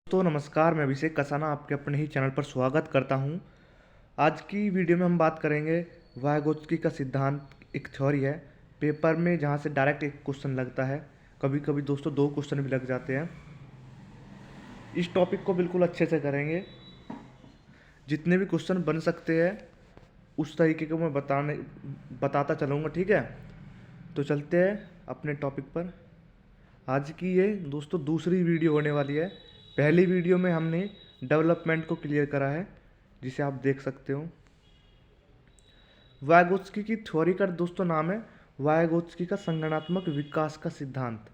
तो नमस्कार, मैं अभिषेक कसाना आपके अपने ही चैनल पर स्वागत करता हूं। आज की वीडियो में हम बात करेंगे वाइगोत्स्की का सिद्धांत। एक थ्योरी है पेपर में जहां से डायरेक्ट एक क्वेश्चन लगता है, कभी कभी दोस्तों दो क्वेश्चन भी लग जाते हैं। इस टॉपिक को बिल्कुल अच्छे से करेंगे, जितने भी क्वेश्चन बन सकते हैं उस तरीके को मैं बताता चलूँगा, ठीक है। तो चलते हैं अपने टॉपिक पर। आज की ये दोस्तों दूसरी वीडियो होने वाली है। पहली वीडियो में हमने डेवलपमेंट को क्लियर करा है, जिसे आप देख सकते हो। वाइगोत्स्की की थ्योरी का दोस्तों नाम है वाइगोत्स्की का संगणनात्मक विकास का सिद्धांत।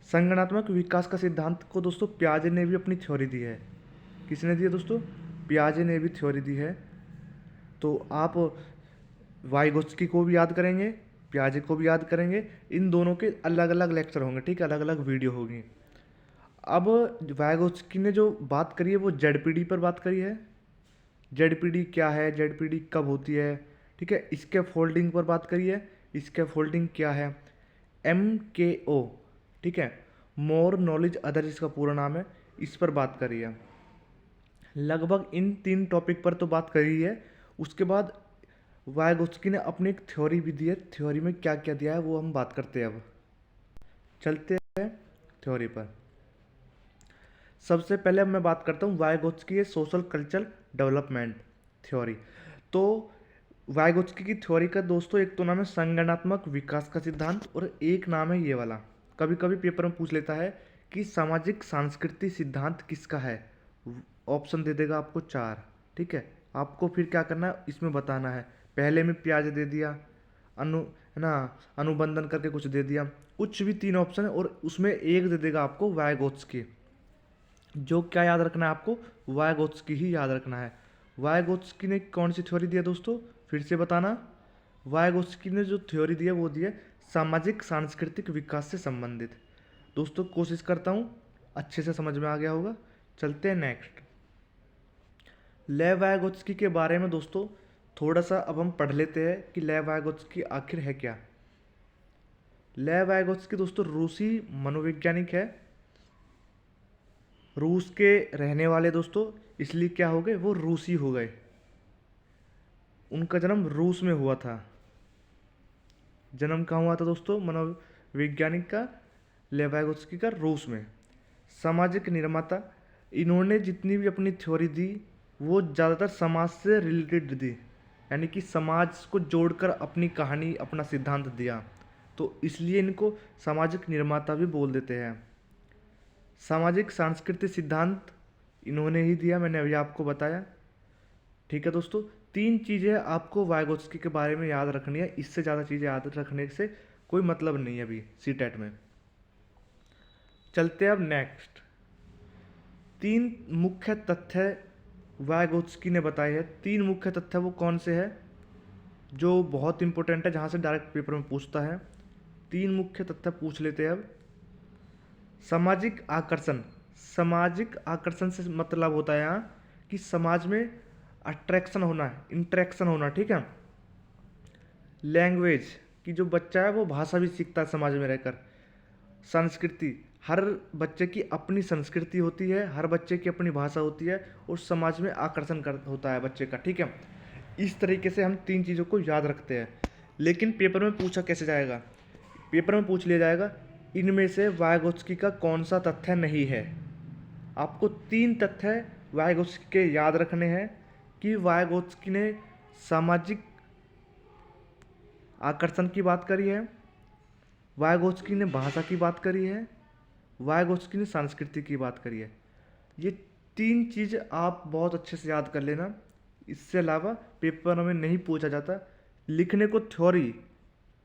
संगणनात्मक विकास का सिद्धांत को दोस्तों पियाजे ने भी अपनी थ्योरी दी है। किसने दी है दोस्तों? पियाजे ने भी थ्योरी दी है। तो आप वाइगोत्स्की को भी याद करेंगे, पियाजे को भी याद करेंगे। इन दोनों के अलग अलग लेक्चर होंगे, ठीक है, अलग अलग वीडियो होगी। अब वाइगोत्स्की ने जो बात करी है वो जेडपीडी पर बात करी है। जेडपीडी क्या है, जेडपीडी कब होती है, ठीक है। इसके फोल्डिंग पर बात करी है। इसके फोल्डिंग क्या है? MKO, ठीक है, मोर नॉलेज अदर इसका पूरा नाम है। इस पर बात करी है। लगभग इन तीन टॉपिक पर तो बात करी है। उसके बाद वाइगोत्स्की ने अपनी एक थ्योरी भी दी है। थ्योरी में क्या क्या दिया है वो हम बात करते हैं। अब चलते हैं थ्योरी पर। सबसे पहले मैं बात करता हूँ Vygotsky social cultural development theory. तो वाइगोत्स्की की थ्योरी का दोस्तों एक तो नाम है संगणनात्मक विकास का सिद्धांत और एक नाम है ये वाला। कभी कभी पेपर में पूछ लेता है कि सामाजिक सांस्कृतिक सिद्धांत किसका है। ऑप्शन दे देगा आपको 4, ठीक है। आपको फिर क्या करना है, इसमें बताना है। पहले में पियाजे दे दिया, है ना, अनुबंधन करके कुछ दे दिया, कुछ भी 3 ऑप्शन है, और उसमें एक दे देगा आपको वाइगोत्स्की। जो क्या याद रखना है आपको? वाइगोत्स्की ही याद रखना है। वाइगोत्स्की ने कौन सी थ्योरी दी है दोस्तों, फिर से बताना। वाइगोत्स्की ने जो थ्योरी दी है वो दी है सामाजिक सांस्कृतिक विकास से संबंधित। दोस्तों कोशिश करता हूँ अच्छे से समझ में आ गया होगा। चलते हैं नेक्स्ट। लेव वाइगोत्स्की के बारे में दोस्तों थोड़ा सा अब हम पढ़ लेते हैं कि लेव वाइगोत्स्की आखिर है क्या। लेव वाइगोत्स्की दोस्तों रूसी मनोवैज्ञानिक है। रूस के रहने वाले दोस्तों, इसलिए क्या हो गए, वो रूसी हो गए। उनका जन्म रूस में हुआ था। जन्म कहाँ हुआ था दोस्तों मनोवैज्ञानिक का, लेव वाइगोत्स्की का, रूस में। सामाजिक निर्माता, इन्होंने जितनी भी अपनी थ्योरी दी वो ज़्यादातर समाज से रिलेटेड दी, यानी कि समाज को जोड़कर अपनी कहानी, अपना सिद्धांत दिया। तो इसलिए इनको सामाजिक निर्माता भी बोल देते हैं। सामाजिक सांस्कृतिक सिद्धांत इन्होंने ही दिया, मैंने अभी आपको बताया, ठीक है दोस्तों। 3 चीज़ें आपको वाइगोत्स्की के बारे में याद रखनी है। इससे ज़्यादा चीज़ें याद रखने से कोई मतलब नहीं है अभी सीटेट में। चलते अब नेक्स्ट। 3 मुख्य तथ्य वाइगोत्स्की ने बताए हैं। 3 मुख्य तथ्य वो कौन से हैं जो बहुत इंपॉर्टेंट है, जहाँ से डायरेक्ट पेपर में पूछता है। 3 मुख्य तथ्य पूछ लेते हैं अब। सामाजिक आकर्षण। सामाजिक आकर्षण से मतलब होता है यहाँ कि समाज में अट्रैक्शन होना, इंटरेक्शन होना, ठीक है। लैंग्वेज, कि जो बच्चा है वो भाषा भी सीखता है समाज में रहकर। संस्कृति, हर बच्चे की अपनी संस्कृति होती है, हर बच्चे की अपनी भाषा होती है, और समाज में आकर्षण होता है बच्चे का, ठीक है। इस तरीके से हम 3 चीज़ों को याद रखते हैं। लेकिन पेपर में पूछा कैसे जाएगा? पेपर में पूछ लिया जाएगा इनमें से वाइगोत्स्की का कौन सा तथ्य नहीं है। आपको 3 तथ्य वाइगोत्स्की के याद रखने हैं कि वाइगोत्स्की ने सामाजिक आकर्षण की बात करी है, वाइगोत्स्की ने भाषा की बात करी है, वाइगोत्स्की ने संस्कृति की बात करी है। ये 3 चीज़ आप बहुत अच्छे से याद कर लेना। इससे अलावा पेपर में नहीं पूछा जाता। लिखने को थ्योरी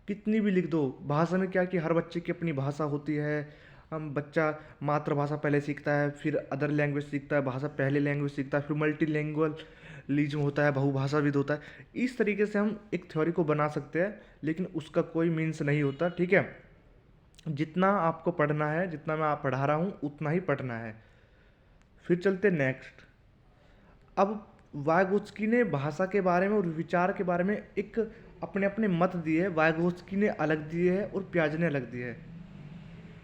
कितनी भी लिख दो, भाषा में क्या कि हर बच्चे की अपनी भाषा होती है। हम बच्चा मातृभाषा पहले सीखता है, फिर अदर लैंग्वेज सीखता है, भाषा पहले लैंग्वेज सीखता है, फिर मल्टी लैंग्वेजलिज्म होता है, बहुभाषाविद होता है। इस तरीके से हम एक थ्योरी को बना सकते हैं, लेकिन उसका कोई मीन्स नहीं होता, ठीक है। जितना आपको पढ़ना है, जितना मैं आप पढ़ा रहा हूँ उतना ही पढ़ना है। फिर चलते नेक्स्ट। अब वाइगोत्स्की ने भाषा के बारे में और विचार के बारे में एक अपने अपने मत दिए हैं। वाइगोत्स्की ने अलग दिए हैं और पियाजे ने अलग दिए हैं।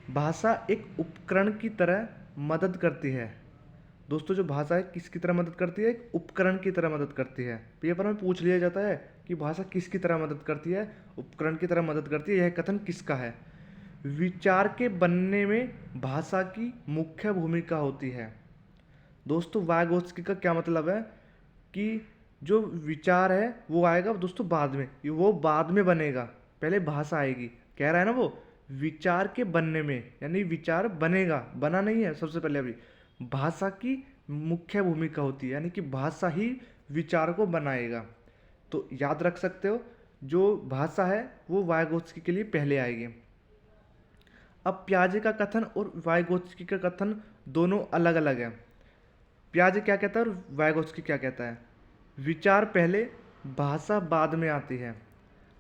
भाषा एक उपकरण की तरह मदद करती है दोस्तों जो भाषा है किसकी तरह मदद करती है? एक उपकरण की तरह मदद करती है। पेपर में पूछ लिया जाता है कि भाषा किसकी तरह मदद करती है? उपकरण की तरह मदद करती है। यह कथन किसका है? विचार के बनने में भाषा की मुख्य भूमिका होती है। दोस्तों वाइगोत्स्की का क्या मतलब है कि जो विचार है वो आएगा दोस्तों बाद में, वो बाद में बनेगा, पहले भाषा आएगी। कह रहा है ना वो विचार के बनने में, यानी विचार बनेगा, बना नहीं है सबसे पहले। अभी भाषा की मुख्य भूमिका होती है, यानी कि भाषा ही विचार को बनाएगा। तो याद रख सकते हो जो भाषा है वो वाइगोत्स्की के लिए पहले आएगी। अब पियाजे का कथन और वाइगोत्स्की का कथन दोनों अलग अलग है। पियाजे क्या कहता है और वाइगोत्स्की क्या कहता है? विचार पहले, भाषा बाद में आती है।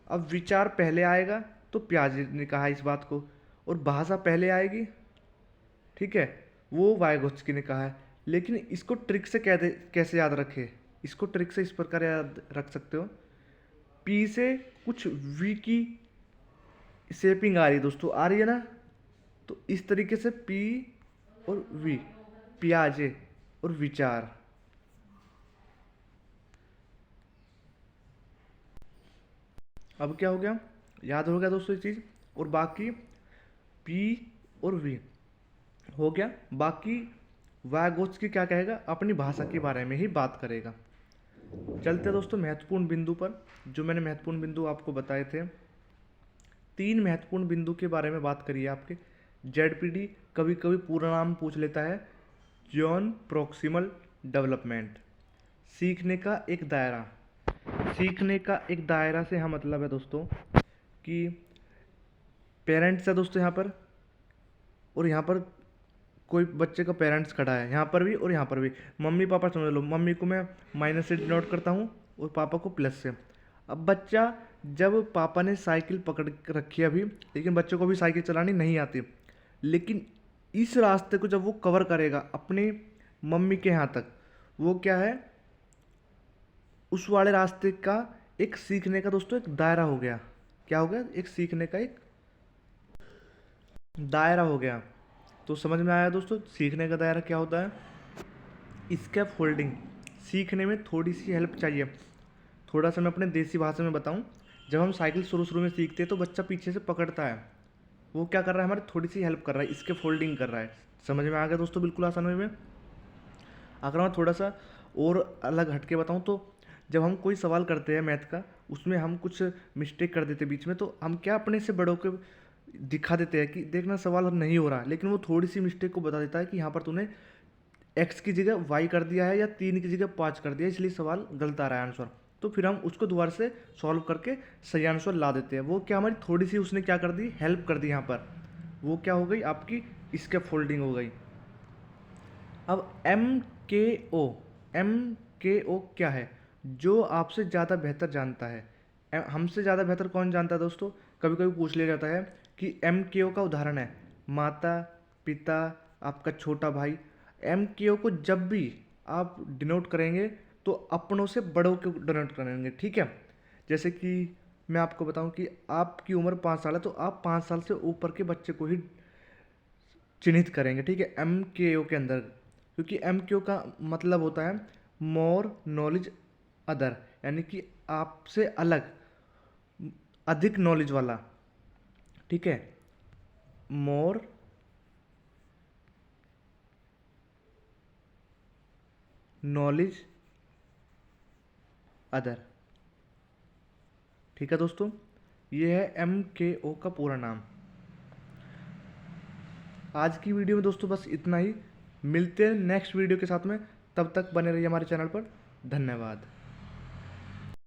अब विचार पहले आएगा तो पियाजे ने कहा इस बात को, और भाषा पहले आएगी, ठीक है, वो वाइगोत्स्की ने कहा है। लेकिन इसको ट्रिक से कैसे याद रखे? इसको ट्रिक से इस प्रकार याद रख सकते हो, पी से कुछ वी की शेपिंग आ रही है दोस्तों, आ रही है ना? तो इस तरीके से पी और वी, पियाजे और विचार। अब क्या हो गया? याद हो गया दोस्तों ये चीज़। और बाकी पी और वी हो गया। बाकी वाइगोत्स्की क्या कहेगा? अपनी भाषा के बारे में ही बात करेगा। चलते हैं दोस्तों महत्वपूर्ण बिंदु पर। जो मैंने महत्वपूर्ण बिंदु आपको बताए थे, 3 महत्वपूर्ण बिंदु के बारे में बात करिए आपके। जेडपीडी कभी कभी पूरा नाम पूछ लेता है, जॉन प्रॉक्सिमल डेवलपमेंट। सीखने का एक दायरा। सीखने का एक दायरा से हाँ मतलब है दोस्तों कि पेरेंट्स है दोस्तों यहाँ पर, और यहाँ पर कोई बच्चे का पेरेंट्स खड़ा है, यहाँ पर भी और यहाँ पर भी। मम्मी पापा समझ लो, मम्मी को मैं माइनस से डिनोट करता हूँ और पापा को प्लस से। अब बच्चा, जब पापा ने साइकिल पकड़ के रखी है अभी, लेकिन बच्चे को भी साइकिल चलानी नहीं आती, लेकिन इस रास्ते को जब वो कवर करेगा अपनी मम्मी के यहाँ तक, वो क्या है, उस वाले रास्ते का एक सीखने का दोस्तों एक दायरा हो गया। क्या हो गया? एक सीखने का एक दायरा हो गया। तो समझ में आया दोस्तों सीखने का दायरा क्या होता है? स्कैप फोल्डिंग। सीखने में थोड़ी सी हेल्प चाहिए। थोड़ा सा मैं अपने देसी भाषा में बताऊं, जब हम साइकिल शुरू शुरू में सीखते हैं तो बच्चा पीछे से पकड़ता है, वो क्या कर रहा है? हमारी थोड़ी सी हेल्प कर रहा है, स्कैप फोल्डिंग कर रहा है। समझ में आ गया दोस्तों बिल्कुल आसान वे में। अगर मैं थोड़ा सा और अलग हट के बताऊँ तो जब हम कोई सवाल करते हैं मैथ का, उसमें हम कुछ मिस्टेक कर देते बीच में, तो हम क्या अपने से बड़ों को दिखा देते हैं कि देखना सवाल नहीं हो रहा, लेकिन वो थोड़ी सी मिस्टेक को बता देता है कि यहाँ पर तूने x की जगह y कर दिया है या 3 की जगह 5 कर दिया, इसलिए सवाल गलत आ रहा है आंसर। तो फिर हम उसको दोबारा से सॉल्व करके सही आंसर ला देते हैं। वो क्या हमारी थोड़ी सी उसने क्या कर दी? हेल्प कर दी यहाँ पर। वो क्या हो गई? आपकी स्कैप फोल्डिंग हो गई। अब एम के ओ क्या है? जो आपसे ज़्यादा बेहतर जानता है। हमसे ज़्यादा बेहतर कौन जानता है दोस्तों? कभी कभी पूछ लिया जाता है कि एम के ओ का उदाहरण है माता, पिता, आपका छोटा भाई। एम के ओ को जब भी आप डिनोट करेंगे तो अपनों से बड़ों को डिनोट करेंगे, ठीक है। जैसे कि मैं आपको बताऊं कि आपकी उम्र 5 साल है, तो आप 5 साल से ऊपर के बच्चे को ही चिन्हित करेंगे, ठीक है, एम के ओ के अंदर। क्योंकि एम के ओ का मतलब होता है मोर नॉलेज अदर, यानी कि आपसे अलग, अधिक नॉलेज वाला, ठीक है, मोर नॉलेज अदर, ठीक है दोस्तों। ये है एम के ओ का पूरा नाम। आज की वीडियो में दोस्तों बस इतना ही। मिलते हैं नेक्स्ट वीडियो के साथ में, तब तक बने रहिए हमारे चैनल पर। धन्यवाद।